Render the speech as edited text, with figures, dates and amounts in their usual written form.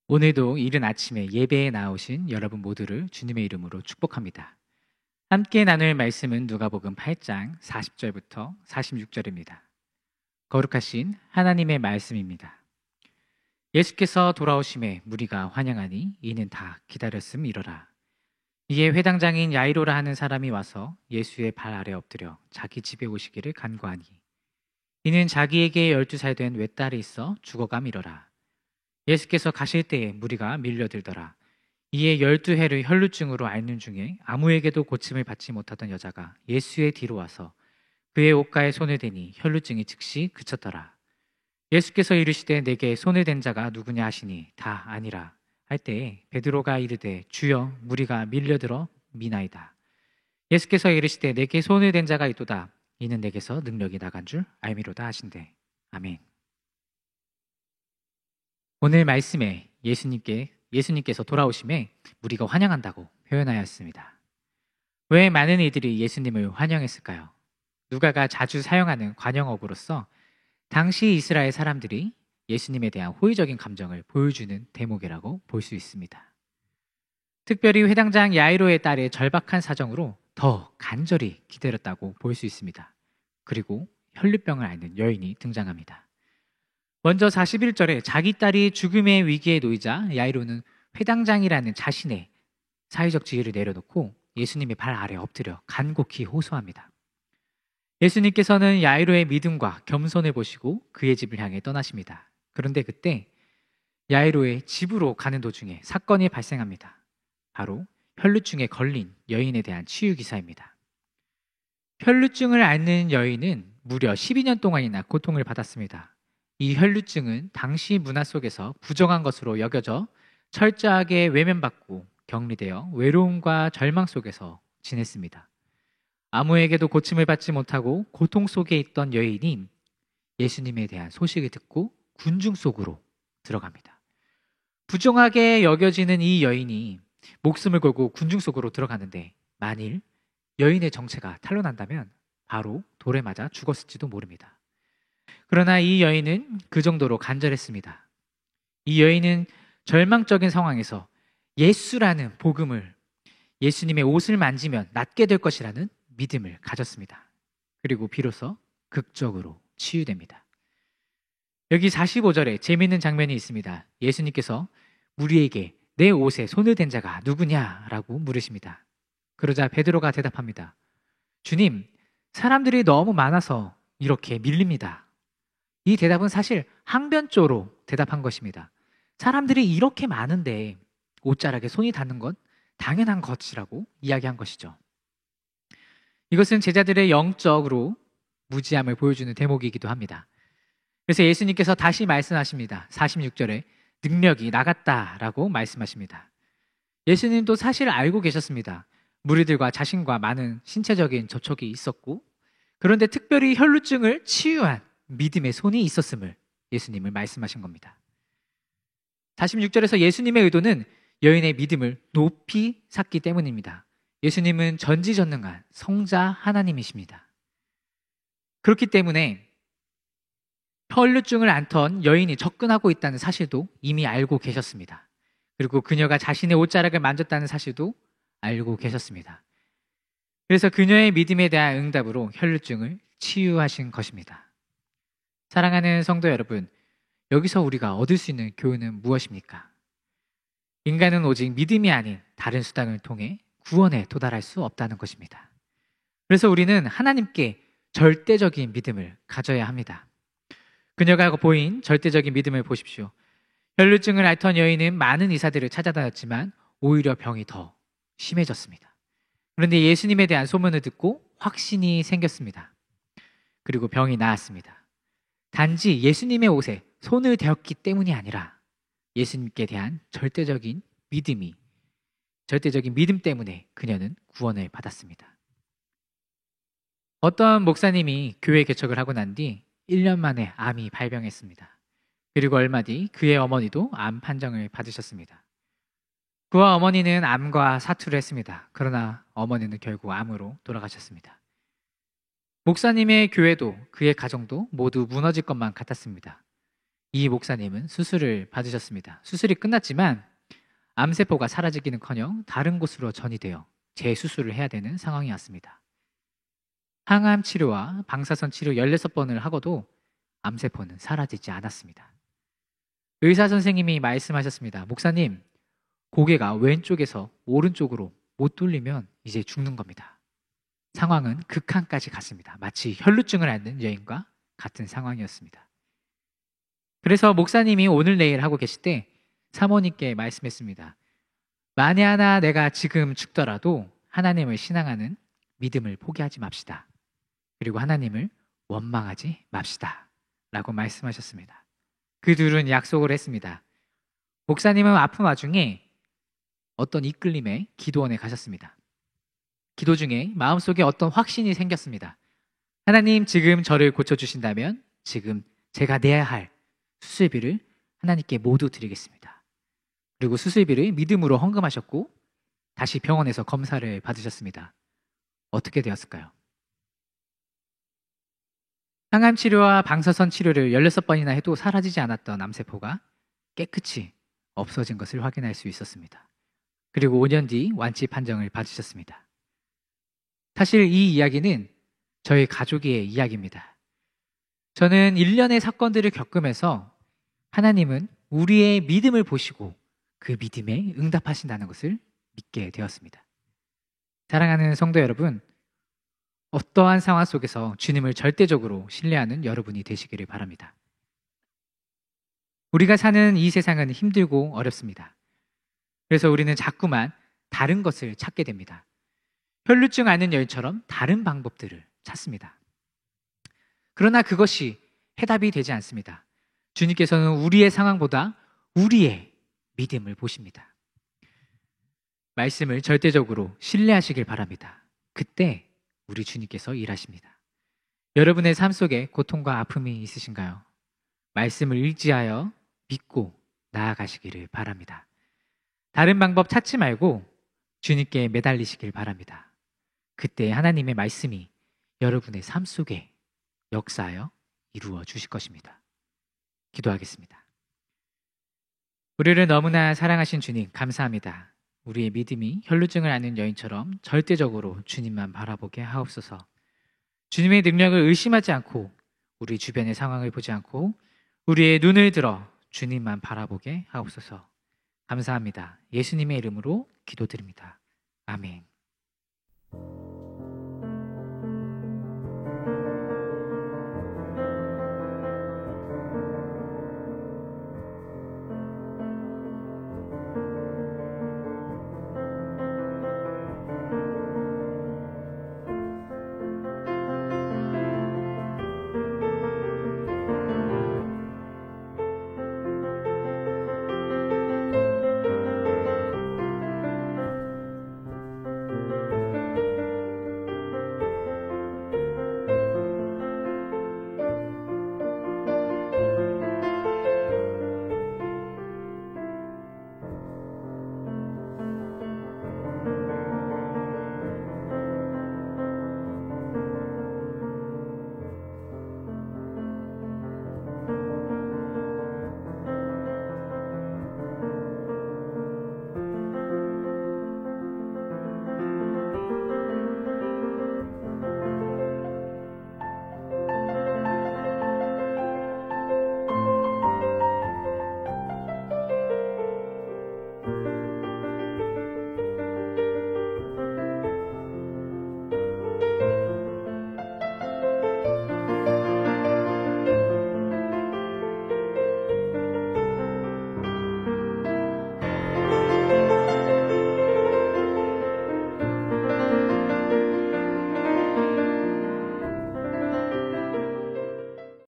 오늘도 이른 아침에 예배에 나오신 여러분 모두를 주님의 이름으로 축복합니다. 함께 나눌 말씀은 누가복음 8장 40절부터 46절입니다. 거룩하신 하나님의 말씀입니다. 예수께서 돌아오심에 무리가 환영하니 이는 다 기다렸음이로라. 이에 회당장인 야이로라 하는 사람이 와서 예수의 발 아래 엎드려 자기 집에 오시기를 간구하니 이는 자기에게 12살 된 외딸이 있어 죽어감이로라. 예수께서 가실 때에 무리가 밀려들더라. 이에 12해를 혈루증으로 앓는 중에 아무에게도 고침을 받지 못하던 여자가 예수의 뒤로 와서 그의 옷가에 손을 대니 혈루증이 즉시 그쳤더라. 예수께서 이르시되 내게 손을 댄 자가 누구냐 하시니 다 아니라 할 때에 베드로가 이르되 주여 무리가 밀려들어 미나이다. 예수께서 이르시되 내게 손을 댄 자가 있도다. 이는 내게서 능력이 나간 줄 알미로다 하신대. 아멘. 오늘 말씀에 예수님께서 돌아오심에 무리가 환영한다고 표현하였습니다. 왜 많은 이들이 예수님을 환영했을까요? 누가가 자주 사용하는 관용어구로서 당시 이스라엘 사람들이 예수님에 대한 호의적인 감정을 보여주는 대목이라고 볼 수 있습니다. 특별히 회당장 야이로의 딸의 절박한 사정으로 더 간절히 기다렸다고 볼 수 있습니다. 그리고 혈루병을 앓는 여인이 등장합니다. 먼저 41절에 자기 딸이 죽음의 위기에 놓이자 야이로는 회당장이라는 자신의 사회적 지위를 내려놓고 예수님의 발 아래 엎드려 간곡히 호소합니다. 예수님께서는 야이로의 믿음과 겸손을 보시고 그의 집을 향해 떠나십니다. 그런데 그때 야이로의 집으로 가는 도중에 사건이 발생합니다. 바로 혈루증에 걸린 여인에 대한 치유 기사입니다. 혈루증을 앓는 여인은 무려 12년 동안이나 고통을 받았습니다. 이 혈루증은 당시 문화 속에서 부정한 것으로 여겨져 철저하게 외면받고 격리되어 외로움과 절망 속에서 지냈습니다. 아무에게도 고침을 받지 못하고 고통 속에 있던 여인이 예수님에 대한 소식을 듣고 군중 속으로 들어갑니다. 부정하게 여겨지는 이 여인이 목숨을 걸고 군중 속으로 들어가는데 만일 여인의 정체가 탄로난다면 바로 돌에 맞아 죽었을지도 모릅니다. 그러나 이 여인은 그 정도로 간절했습니다. 이 여인은 절망적인 상황에서 예수라는 복음을, 예수님의 옷을 만지면 낫게 될 것이라는 믿음을 가졌습니다. 그리고 비로소 극적으로 치유됩니다. 여기 45절에 재미있는 장면이 있습니다. 예수님께서 무리에게 내 옷에 손을 댄 자가 누구냐라고 물으십니다. 그러자 베드로가 대답합니다. 주님, 사람들이 너무 많아서 이렇게 밀립니다. 이 대답은 사실 항변조로 대답한 것입니다. 사람들이 이렇게 많은데 옷자락에 손이 닿는 건 당연한 것이라고 이야기한 것이죠. 이것은 제자들의 영적으로 무지함을 보여주는 대목이기도 합니다. 그래서 예수님께서 다시 말씀하십니다. 46절에 능력이 나갔다라고 말씀하십니다. 예수님도 사실 알고 계셨습니다. 무리들과 자신과 많은 신체적인 접촉이 있었고, 그런데 특별히 혈루증을 치유한 믿음의 손이 있었음을 예수님을 말씀하신 겁니다. 46절에서 예수님의 의도는 여인의 믿음을 높이 샀기 때문입니다. 예수님은 전지전능한 성자 하나님이십니다. 그렇기 때문에 혈루증을 앓던 여인이 접근하고 있다는 사실도 이미 알고 계셨습니다. 그리고 그녀가 자신의 옷자락을 만졌다는 사실도 알고 계셨습니다. 그래서 그녀의 믿음에 대한 응답으로 혈루증을 치유하신 것입니다. 사랑하는 성도 여러분, 여기서 우리가 얻을 수 있는 교훈은 무엇입니까? 인간은 오직 믿음이 아닌 다른 수단을 통해 구원에 도달할 수 없다는 것입니다. 그래서 우리는 하나님께 절대적인 믿음을 가져야 합니다. 그녀가 보인 절대적인 믿음을 보십시오. 혈루증을 앓던 여인은 많은 의사들을 찾아다녔지만 오히려 병이 더 심해졌습니다. 그런데 예수님에 대한 소문을 듣고 확신이 생겼습니다. 그리고 병이 나았습니다. 단지 예수님의 옷에 손을 대었기 때문이 아니라 예수님께 대한 절대적인 믿음 때문에 그녀는 구원을 받았습니다. 어떤 목사님이 교회 개척을 하고 난 뒤 1년 만에 암이 발병했습니다. 그리고 얼마 뒤 그의 어머니도 암 판정을 받으셨습니다. 그와 어머니는 암과 사투를 했습니다. 그러나 어머니는 결국 암으로 돌아가셨습니다. 목사님의 교회도 그의 가정도 모두 무너질 것만 같았습니다. 이 목사님은 수술을 받으셨습니다. 수술이 끝났지만 암세포가 사라지기는커녕 다른 곳으로 전이되어 재수술을 해야 되는 상황이 왔습니다. 항암 치료와 방사선 치료 16번을 하고도 암세포는 사라지지 않았습니다. 의사 선생님이 말씀하셨습니다. 목사님, 고개가 왼쪽에서 오른쪽으로 못 돌리면 이제 죽는 겁니다. 상황은 극한까지 갔습니다. 마치 혈루증을 앓는 여인과 같은 상황이었습니다. 그래서 목사님이 오늘 내일 하고 계실 때 사모님께 말씀했습니다. 만에 하나 내가 지금 죽더라도 하나님을 신앙하는 믿음을 포기하지 맙시다. 그리고 하나님을 원망하지 맙시다. 라고 말씀하셨습니다. 그 둘은 약속을 했습니다. 목사님은 아픈 와중에 어떤 이끌림에 기도원에 가셨습니다. 기도 중에 마음속에 어떤 확신이 생겼습니다. 하나님, 지금 저를 고쳐주신다면 지금 제가 내야 할 수술비를 하나님께 모두 드리겠습니다. 그리고 수술비를 믿음으로 헌금하셨고 다시 병원에서 검사를 받으셨습니다. 어떻게 되었을까요? 항암 치료와 방사선 치료를 16번이나 해도 사라지지 않았던 암세포가 깨끗이 없어진 것을 확인할 수 있었습니다. 그리고 5년 뒤 완치 판정을 받으셨습니다. 사실 이 이야기는 저희 가족의 이야기입니다. 저는 일련의 사건들을 겪으면서 하나님은 우리의 믿음을 보시고 그 믿음에 응답하신다는 것을 믿게 되었습니다. 사랑하는 성도 여러분, 어떠한 상황 속에서 주님을 절대적으로 신뢰하는 여러분이 되시기를 바랍니다. 우리가 사는 이 세상은 힘들고 어렵습니다. 그래서 우리는 자꾸만 다른 것을 찾게 됩니다. 혈루증 앓는 여인처럼 다른 방법들을 찾습니다. 그러나 그것이 해답이 되지 않습니다. 주님께서는 우리의 상황보다 우리의 믿음을 보십니다. 말씀을 절대적으로 신뢰하시길 바랍니다. 그때 우리 주님께서 일하십니다. 여러분의 삶 속에 고통과 아픔이 있으신가요? 말씀을 의지하여 믿고 나아가시기를 바랍니다. 다른 방법 찾지 말고 주님께 매달리시길 바랍니다. 그때 하나님의 말씀이 여러분의 삶 속에 역사하여 이루어 주실 것입니다. 기도하겠습니다. 우리를 너무나 사랑하신 주님, 감사합니다. 우리의 믿음이 혈루증을 앓는 여인처럼 절대적으로 주님만 바라보게 하옵소서. 주님의 능력을 의심하지 않고 우리 주변의 상황을 보지 않고 우리의 눈을 들어 주님만 바라보게 하옵소서. 감사합니다. 예수님의 이름으로 기도드립니다. 아멘.